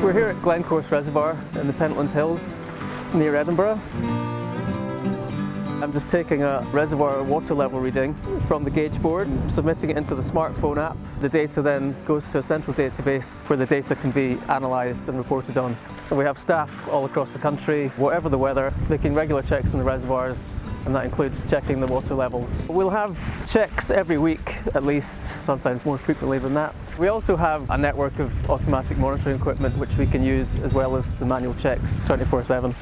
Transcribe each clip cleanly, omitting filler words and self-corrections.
We're here at Glencorse Reservoir in the Pentland Hills near Edinburgh. I'm just taking a reservoir water level reading from the gauge board and submitting it into the smartphone app. The data then goes to a central database where the data can be analysed and reported on. We have staff all across the country, whatever the weather, making regular checks in the reservoirs, and that includes checking the water levels. We'll have checks every week at least, sometimes more frequently than that. We also have a network of automatic monitoring equipment which we can use as well as the manual checks 24/7.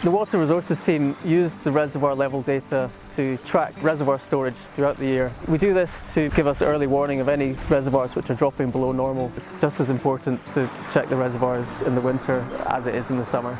The water resources team used the reservoir level data to track reservoir storage throughout the year. We do this to give us early warning of any reservoirs which are dropping below normal. It's just as important to check the reservoirs in the winter as it is in the summer.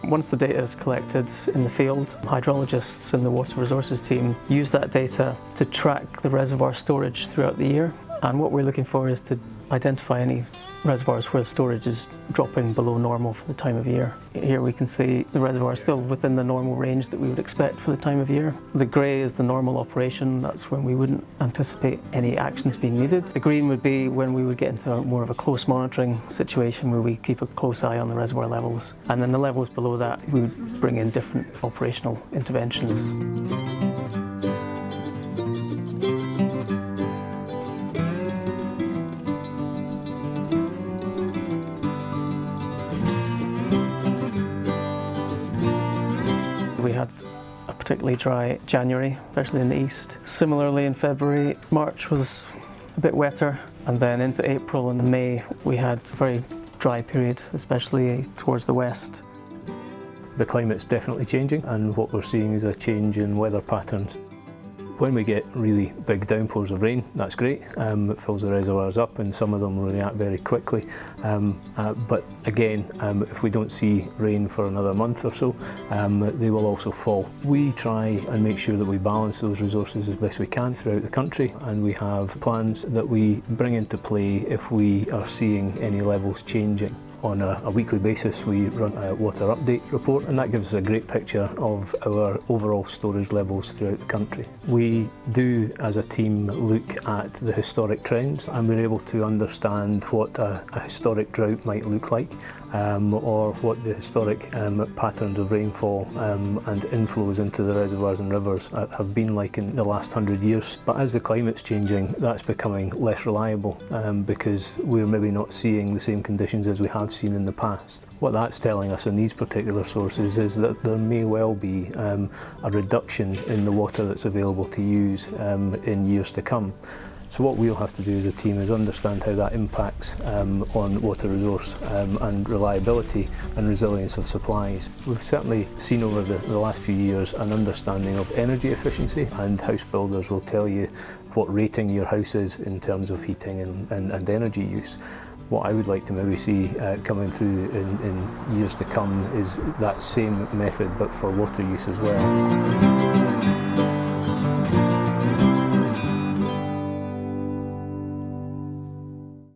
Once the data is collected in the field, hydrologists in the water resources team use that data to track the reservoir storage throughout the year. And what we're looking for is to identify any reservoirs where storage is dropping below normal for the time of year. Here we can see the reservoir is still within the normal range that we would expect for the time of year. The grey is the normal operation, that's when we wouldn't anticipate any actions being needed. The green would be when we would get into more of a close monitoring situation where we keep a close eye on the reservoir levels. And then the levels below that, we would bring in different operational interventions. We had a particularly dry January, especially in the east. Similarly in February, March was a bit wetter, and then into April and May we had a very dry period, especially towards the west. The climate's definitely changing, and what we're seeing is a change in weather patterns. When we get really big downpours of rain, that's great. It fills the reservoirs up and some of them react very quickly. But again, if we don't see rain for another month or so, they will also fall. We try and make sure that we balance those resources as best we can throughout the country, and we have plans that we bring into play if we are seeing any levels changing. On a weekly basis we run a water update report, and that gives us a great picture of our overall storage levels throughout the country. We do as a team look at the historic trends, and we're able to understand what a historic drought might look like, or what the historic patterns of rainfall and inflows into the reservoirs and rivers have been like in the last 100 years. But as the climate's changing, that's becoming less reliable because we're maybe not seeing the same conditions as we have seen in the past. What that's telling us in these particular sources is that there may well be a reduction in the water that's available to use in years to come. So what we'll have to do as a team is understand how that impacts on water resource and reliability and resilience of supplies. We've certainly seen over the last few years an understanding of energy efficiency, and house builders will tell you what rating your house is in terms of heating and energy use. What I would like to maybe see coming through in years to come is that same method but for water use as well.